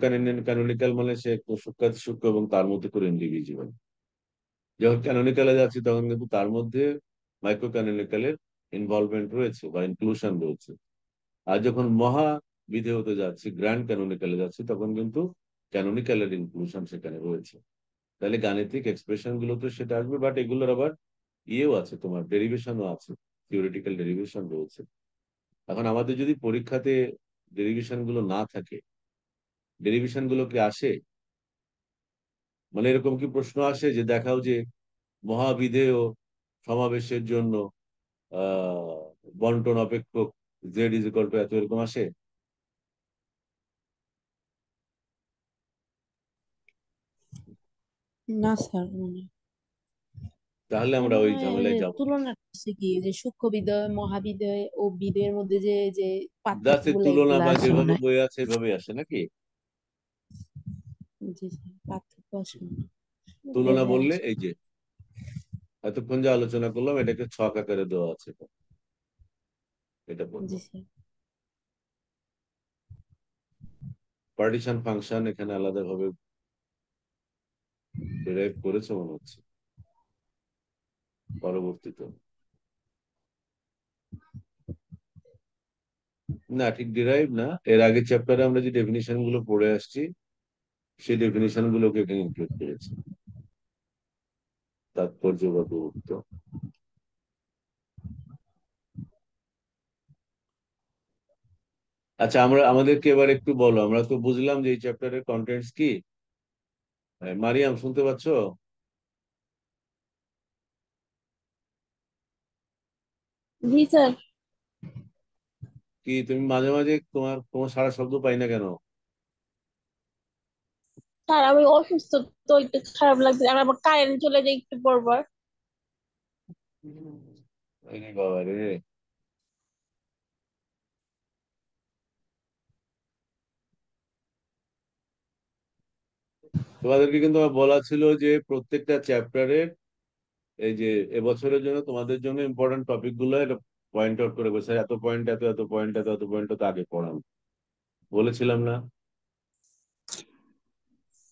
ক্যানোনিক্যাল মানে সে সূক্ষ্মাতি সূক্ষ্ম এবং তার মধ্যে করে ইন্ডিভিজুয়াল। যখন ক্যানোনিক্যালে যাচ্ছি তখন কিন্তু তার মধ্যে মাইক্রো ক্যানোনিক্যালের ইনভলভমেন্ট রয়েছে বা ইনক্লুশন রয়েছে। আর যখন মহা বিধেয়তে যাচ্ছি, গ্র্যান্ড ক্যানোনিক্যালে যাচ্ছি, তখন কিন্তু ক্যানোনিক্যালের ইনক্লুশন সেখানে রয়েছে। তাহলে গাণিতিক এক্সপ্রেশন গুলো তো সেটা আসবে, বাট এগুলোর আবার ইয়েও আছে, তোমার ডেরিভেশনও আছে, থিওরিটিক্যাল ডেরিভেশন রয়েছে। এখন আমাদের যদি পরীক্ষাতে ডেরিভেশন গুলো না থাকে, ডেরিভেশন গুলো কি আসে, মানে এরকম কি প্রশ্ন আসে যে দেখাও যে মহাবিধেয় সমাবেশের জন্য আহ বন্টন অপেক্ষক জেড ইজ ইকুয়াল টু এত, এরকম আসে? না স্যার, মানে তাহলে আমরা মনে ওই হয় ওই ঝামেলায় যে যাব না। তুলনা আছে কি, যে সূক্ষ্ম বিদ্যয় মহাবিদ্যয় ও বিদ্যের মধ্যে যে যে পার্থক্য দাসের গুলো তুলনা এগুলো বা আছে যেভাবে মনে বই আছে এভাবে আসে নাকি? হয়। জি স্যার, পার্থক্য আছে মনে হয়। তুলনা বোঝা বললে আছে। এই যে এতক্ষণ যে আলোচনা করলাম এটাকে ছক আকারে দেওয়া আছে, এটা বলবো। জি স্যার। পার্টিশন ফাংশন এখানে আলাদাভাবে ডিরাইভ করেছে মনে হচ্ছে পরবর্তীতে। না, ঠিক ডিরাইভ না, এর আগের চ্যাপ্টারে আমরা যে ডেফিনিশন গুলো পড়ে আসছি সেই ডেফিনিশন গুলোকে এখানে ইনক্লুড করেছি, তাৎপর্য বা গুরুত্ব। আচ্ছা, আমরা আমাদেরকে এবার একটু বলো, আমরা তো বুঝলাম যে এই চ্যাপ্টারের কন্টেন্টস কি। মারিয়াম, শুনতে পাচ্ছো? জি স্যার। কি তুমি মাঝে মাঝে তোমার তোমার সারা শব্দ পাই না কেন? স্যার আমি অসুস্থ, তো একটু খারাপ লাগছে, আর আবার কারেন্ট চলে যায় একটু পর পর। আরে বাবা রে, তোমাদেরকে কিন্তু আমার বলা ছিল যে প্রত্যেকটা চ্যাপ্টারের এই যে এবছরের জন্য তোমাদের জন্য ইম্পর্টেন্ট টপিক গুলো এটা পয়েন্ট আউট করে বসে, এত পয়েন্ট, এত এত পয়েন্ট, এত এত পয়েন্ট তো আগে পড়ান, বলেছিলাম না?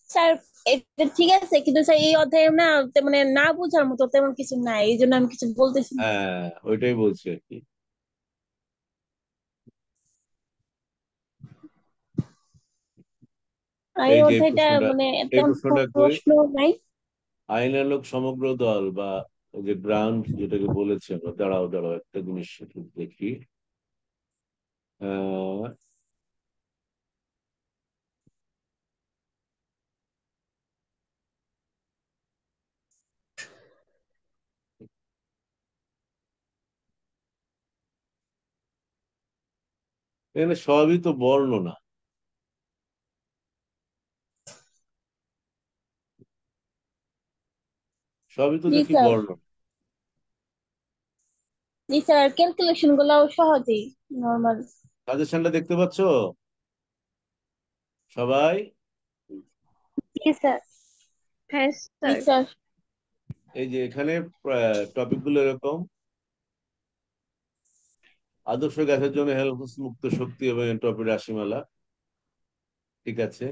স্যার এটা ঠিক আছে, কিন্তু স্যার এই অধ্যায়ে না মানে না বোঝার মতো তেমন কিছু নাই, এই জন্য আমি কিছু বলতেছি না। হ্যাঁ, ওইটাই বলছি আর কি। আর এই এই যে অধ্যায়টা মানে এই তেমন প্রশ্নটা কই, প্রশ্ন নাই। আইনের লোক সমগ্র দল বা ওই যে গ্রাউন্ড যেটাকে বলেছে আমরা, দাঁড়াও দাঁড়াও একটা জিনিস একটু দেখি। আহ এখানে সবই তো বর্ণনা, সবই তো জি দেখি স্যার। বর্ণনা। জি স্যার, ক্যালকুলেশন গুলাও সহজেই, নর্মাল। সাজেশনটা দেখতে পাচ্ছো সবাই? জি স্যার। হ্যাঁ জি স্যার। স্যার। এই যে এখানে টপিক গুলো এরকম: আদর্শ গ্যাসের জন্য হেলফ মুক্ত শক্তি এবং এন্ট্রপির রাশিমালা, ঠিক আছে।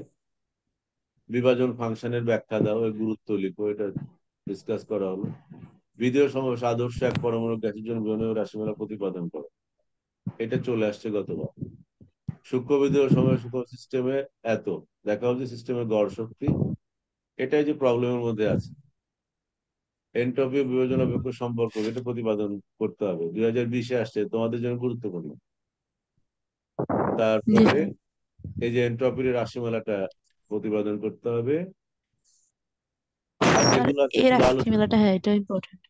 বিভাজন ফাংশনের ব্যাখ্যা দাও, এর গুরুত্ব লিখো, এটা ডিসকাস করা হলো। বিধেয় সমাবেশ, আদর্শ এক পরমাণু গ্যাসের জন্য বিভেদনীয় রাশিমালা প্রতিপাদন করো, এটা চলে আসছে গতবার। সূক্ষ্ম বিধেয় সমাবেশ সিস্টেমে এত, দেখা হচ্ছে সিস্টেমের গড় শক্তি, এটাই যে প্রবলেমের মধ্যে আছে। এনট্রপি ও বিভাজন অপেক্ষ সম্পর্ক, এটা প্রতিপাদন করতে হবে, 2020-এ আসছে, তোমাদের জন্য গুরুত্বপূর্ণ। জি তারপরে স্যার। এই যে এনট্রপির রাশিমালাটা প্রতিপাদন করতে হবে। আর আর যেগুলো আছে এর শুধু আলোচনা। রাশিমালাটা, হ্যাঁ, এটা ইম্পর্টেন্ট।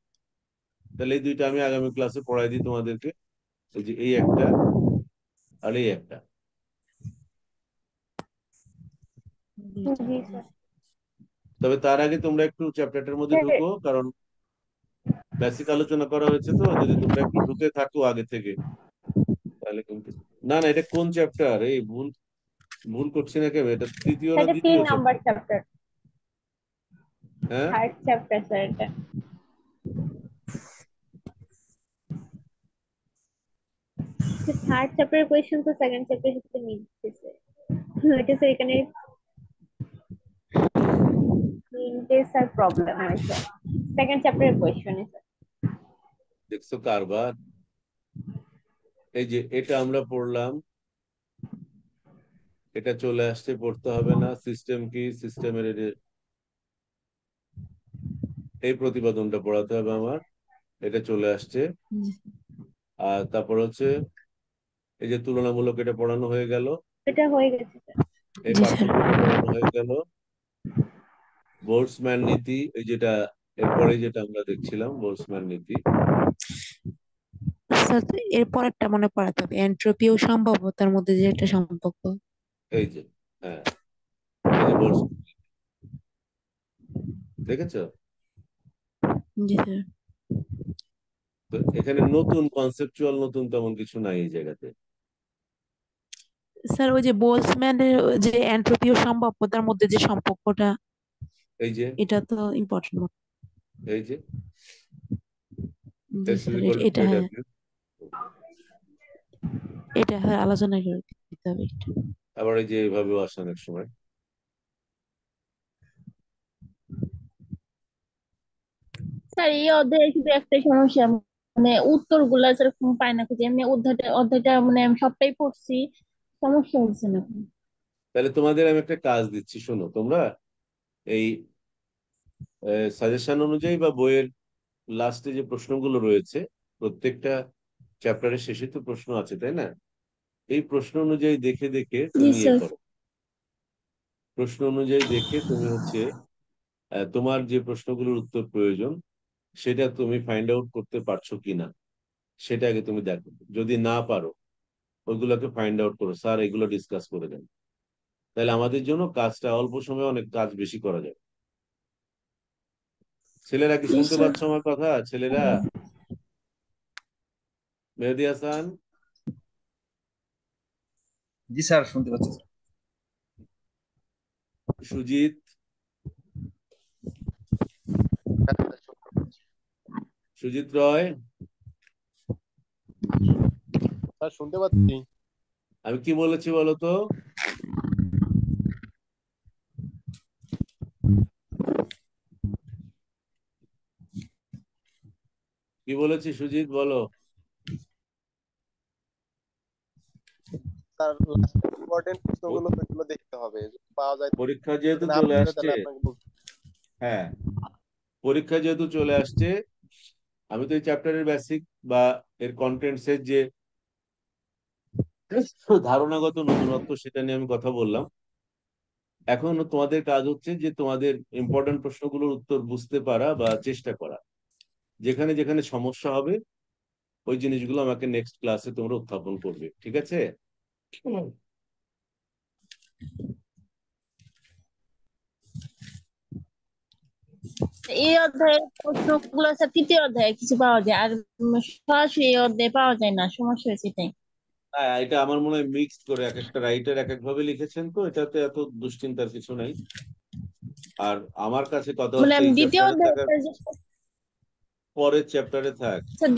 তাহলে এই দুইটা আমি আগামী ক্লাসে পড়াই দিই তোমাদেরকে, এই যে এই একটা আর এই একটা। দুইটা, জি জি। স্যার। তবে তার আগে তোমরা একটু চ্যাপ্টারটার মধ্যে স্যার, ঢুকো, কারণ বেসিক আলোচনা করা হয়েছে, তো যদি তোমরা একটু ঢুকে থাকো আগে থেকে তাহলে কিন্তু না না, এটা কোন চ্যাপ্টার? এই ভুল ভুল করছি না কেন? এটা তৃতীয় না এটা তিন দ্বিতীয় নাম্বার চ্যাপ্টার? চ্যাপ্টার, হ্যাঁ, থার্ড চ্যাপ্টার স্যার এটা। থার্ড চ্যাপ্টারের কোয়েশ্চেন তো সেকেন্ড চ্যাপ্টারের সাথে মিলতেছে। এটা স্যার এখানে তিনটে স্যার প্রবলেম আছে সেকেন্ড চ্যাপ্টারের কোয়েশ্চেনে স্যার। দেখছো কারবার। এই যে এটা আমরা পড়লাম, এটা চলে আসছে, পড়তে হবে না। সিস্টেম কি, সিস্টেমের এই প্রতিপাদনটা পড়াতে হবে আমার, এটা চলে আসছে। জি আর তারপর হচ্ছে এই যে তুলনামূলক, এটা পড়ানো হয়ে গেল। এটা হয়ে গেছে স্যার। এই জি স্যার। পার্থক্যটা পড়ানো হয়ে গেল। বোল্টজম্যান নীতি, এই যেটা এরপরে যেটা আমরা দেখছিলাম, বোল্টজম্যান নীতি। স্যার এরপর একটা মনে পড়াতে হবে, এন্ট্রপি ও সম্ভাব্যতার মধ্যে যে একটা সম্পর্ক। এই যে, হ্যাঁ, এই যে বোল্টজ, দেখেছো? জি স্যার। তো এখানে নতুন কনসেপচুয়াল নতুন তেমন কিছু নাই এই জায়গাতে। স্যার ওই যে বোলসম্যানের যে এন্ট্রপি ও সম্ভাব্যতার মধ্যে যে সম্পর্কটা, এই যে, এটা তো ইম্পর্টেন্ট। এই যে G S is sir, equal to এটা কে হ্যাঁ, ডাব্লিউ। এটা হ্যাঁ আলোচনা করে দিতে হবে একটু। আবার এই যে এইভাবেও আসে অনেক সময়। স্যার এই অধ্যায়ে শুধু একটাই সমস্যা, মানে উত্তরগুলা সেরকম পাই না খুঁজে। এমনি অধ্যায়টা অধ্যায়টা মানে আমি সবটাই পড়ছি, সমস্যা হচ্ছে না। তাহলে তোমাদের আমি একটা কাজ দিচ্ছি, শোনো তোমরা। এই সাজেশন অনুযায়ী বা বইয়ের লাস্টে যে প্রশ্নগুলো রয়েছে, প্রত্যেকটা চ্যাপ্টারের শেষে তো প্রশ্ন আছে, তাই না? এই প্রশ্ন অনুযায়ী দেখে দেখে জি তুমি স্যার। করো। প্রশ্ন অনুযায়ী দেখে তুমি হচ্ছে তোমার যে প্রশ্নগুলোর উত্তর প্রয়োজন সেটা তুমি ফাইন্ড আউট করতে পারছো কিনা, সেটা আগে তুমি দেখো। যদি না পারো, ওইগুলোকে ফাইন্ড আউট করো, স্যার এগুলো ডিসকাস করে দেন। তাহলে আমাদের জন্য কাজটা অল্প সময়ে অনেক কাজ বেশি করা যায়। ছেলেরা কি জি শুনতে স্যার। পাচ্ছ আমার কথা? ছেলেরা, মেহেদি হাসান, জি স্যার, শুনতে পাচ্ছি স্যার। সুজিত, সুজিত রয়, স্যার শুনতে পাচ্ছি। আমি কি বলেছি বলো তো? কি বলেছি সুজিত, বলো। স্যার লাস্টের ইম্পর্টেন্ট প্রশ্নগুলো ওইগুলো দেখতে হবে, যদি পাওয়া যায় পরীক্ষা যদি যেহেতু না চলে পাওয়া যায় আসছে, তাহলে আপনাকে বলতে। হ্যাঁ, পরীক্ষা যেহেতু চলে আসছে, আমি তো এই চ্যাপ্টারের বেসিক বা এর কন্টেন্টস এর যে ধারণাগত নতুনত্ব সেটা নিয়ে আমি কথা বললাম। এখন তোমাদের কাজ হচ্ছে যে তোমাদের ইম্পর্টেন্ট প্রশ্নগুলোর উত্তর বুঝতে পারা বা চেষ্টা করা। যেখানে যেখানে সমস্যা হবে ওই জিনিসগুলো আমাকে নেক্সট ক্লাসে তোমরা উত্থাপন করবে, ঠিক আছে? হুম। এই অধ্যায়ের প্রশ্নগুলো স্যার তৃতীয় অধ্যায়ে কিছু পাওয়া যায়, আর সরাসরি এই অধ্যায়ে পাওয়া যায় না, সমস্যা হয়েছে এটাই। হ্যাঁ, এটা আমার মনে হয় মিক্সড করে এক একটা রাইটার এক এক ভাবে লিখেছেন, তো এটাতে এত দুশ্চিন্তার কিছু নাই। আর আমার কাছে কথা মানে হচ্ছে আমি এই দ্বিতীয় চ্যাপ্টারে অধ্যায়ে থাকার পরের চ্যাপ্টারে থাক। স্যার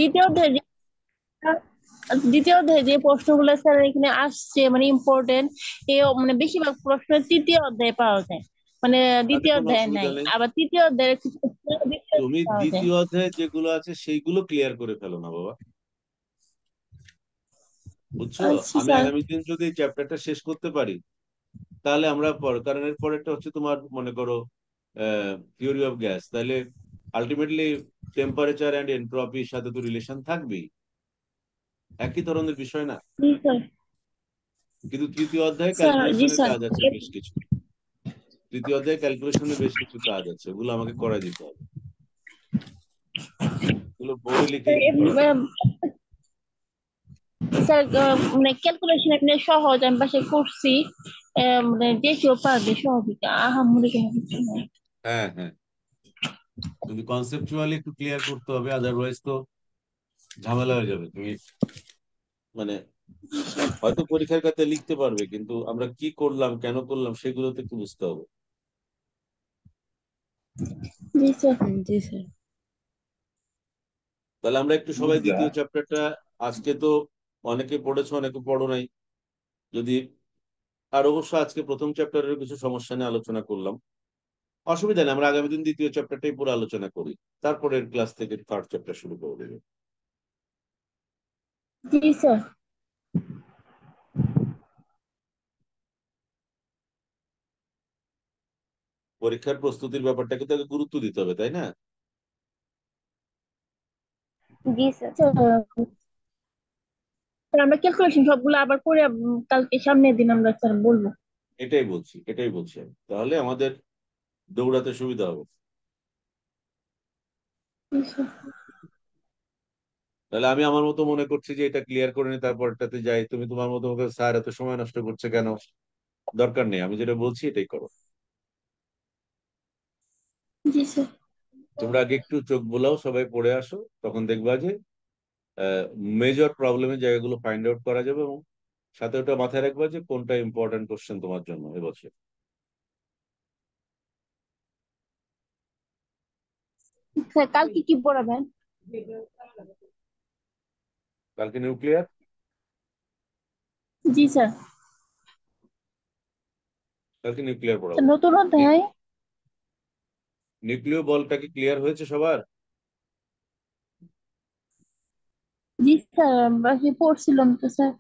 দ্বিতীয় অধ্যায়ে যে প্রশ্নগুলো স্যার এখানে আসছে মানে ইম্পর্টেন্ট, এ মানে বেশিরভাগ প্রশ্ন তৃতীয় অধ্যায়ে পাওয়া যায়, মানে তাতে দ্বিতীয় কোনো অধ্যায়ে অসুবিধা নাই, নেই। আবার তৃতীয় অধ্যায়ের কিছু প্রশ্ন দ্বিতীয় তুমি অধ্যায়ে পাওয়া যায়। দ্বিতীয় অধ্যায়ে যেগুলো আছে সেইগুলো ক্লিয়ার করে ফেলো না বাবা, বুঝছো? আচ্ছা আমি স্যার। আগামী দিন যদি এই চ্যাপ্টারটা শেষ করতে পারি, তাহলে আমরা কারণ এর পরেরটা হচ্ছে তোমার মনে করো থিওরি অফ গ্যাস, তাহলে আলটিমেটলি টেম্পারেচার অ্যান্ড এনট্রপির সাথে তো রিলেশন থাকবেই, একই ধরনের বিষয় না? জি স্যার। কিন্তু তৃতীয় অধ্যায়ে স্যার জি ক্যালকুলেশনের স্যার। কাজ আছে বেশ কিছু। তৃতীয় অধ্যায়ে ক্যালকুলেশনের বেশ কিছু কাজ আছে, ওগুলো আমাকে করে দিতে হবে। ওগুলো বোর্ডে লিখে লিখে করাতে হবে। স্যার মানে ক্যালকুলেশন এখানে সহজ, আমি বাসায় করছি। মানে যে কেউ পারবে সহজে, আহামরি কোনো কিছু নাই। হ্যাঁ হ্যাঁ, কিন্তু কনসেপচুয়ালি একটু ক্লিয়ার করতে হবে, আদারওয়াইজ তো ঝামেলা হয়ে যাবে। তুমি মানে হয়তো পরীক্ষার খাতায় লিখতে পারবে, কিন্তু আমরা কি করলাম কেন করলাম সেগুলো তো একটু বুঝতে হবে। জি স্যার। জি স্যার। তাহলে আমরা একটু সবাই দ্বিতীয় চ্যাপ্টারটা, আজকে তো অনেকে পড়েছো অনেকে পড়ো নাই, যদি, আর অবশ্য আজকে প্রথম চ্যাপ্টারের কিছু সমস্যা নিয়ে আলোচনা করলাম, অসুবিধা নেই, আমরা আগামী দিন দ্বিতীয় চ্যাপ্টারটাই পুরো আলোচনা করি, তারপরের ক্লাস থেকে থার্ড চ্যাপ্টার শুরু করে দেবে। জি স্যার। পরীক্ষার প্রস্তুতির ব্যাপারটাকে তাকে গুরুত্ব দিতে হবে, তাই না? জি স্যার। স্যার আমরা ক্যালকুলেশন সবগুলো আবার করে কালকে সামনের দিন আমরা স্যার বলবো। এটাই বলছি আমি, তাহলে আমাদের দৌড়াতে সুবিধা হবে। জি স্যার। তাহলে আমি আমার মতো মনে করছি যে এটা ক্লিয়ার করে নি, তারপরটাতে যাই, তুমি তোমার মতো মতো স্যার এত সময় নষ্ট করছে কেন, দরকার নেই, আমি যেটা বলছি এটাই করো। জি স্যার। তোমরা আগে একটু চোখ বোলাও, সবাই পড়ে আসো, তখন দেখবা যে মেজর প্রবলেমের জায়গাগুলো ফাইন্ড আউট করা যাবে, এবং সাথে ওটা মাথায় রাখবা যে কোনটা ইম্পর্টেন্ট কোশ্চেন তোমার জন্য এবছর। স্যার কালকে কি পড়াবেন? কালকে নিউক্লিয়ার। জি স্যার। কালকে নিউক্লিয়ার স্যার পড়াবো। নতুন অধ্যায়। নিউক্লিয় বলটা কি ক্লিয়ার হয়েছে সবার? জি স্যার বাকি পড়ছিলাম তো স্যার।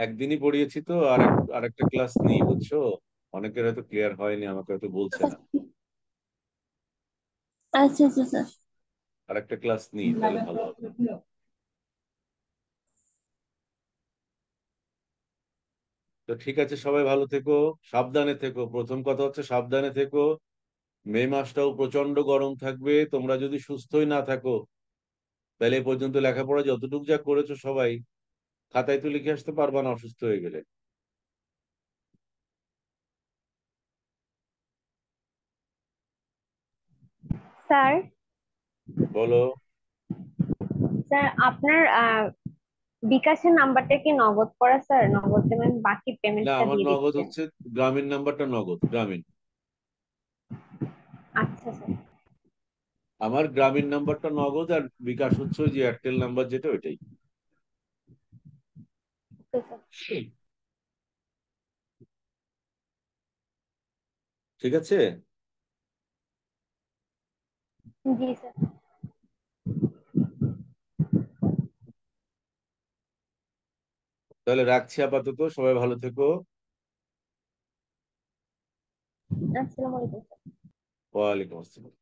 একদিনই পড়িয়েছি তো, আরেকটা ক্লাস নেই, বুঝছো? অনেকের হয়তো ক্লিয়ার হয়নি, আমাকে হয়তো বলছে না। আচ্ছা আচ্ছা স্যার। আরেকটা ক্লাস নেই, তাহলে ভালো হবে। তো ঠিক আছে, সবাই ভালো থেকো, সাবধানে থেকো, প্রথম কথা হচ্ছে সাবধানে থেকো। মে মাসটাও প্রচন্ড গরম থাকবে, তোমরা যদি সুস্থই না থাকো তাহলে এ পর্যন্ত লেখাপড়া যতটুকু যা করেছো সবাই খাতায় তো লিখে আসতে পারবা না অসুস্থ হয়ে গেলে। স্যার, বলো। স্যার আপনার বিকাশের নাম্বারটা কি নগদ করা স্যার? নগদ পেমেন্ট, বাকি না, পেমেন্টটা আমার দিয়ে নগদ দিচ্ছেন। হচ্ছে, গ্রামীণ নাম্বারটা নগদ, গ্রামীণ। আচ্ছা স্যার। আমার গ্রামীণ নাম্বারটা নগদ, আর বিকাশ হচ্ছে ওই যে এয়ারটেল নাম্বার যেটা, ওইটাই। Okay sir. ঠিক আছে। জি স্যার। তাহলে রাখছি আপাতত, সবাই ভালো থেকো। আসসালামু আলাইকুম। ওয়ালাইকুম আসসালাম।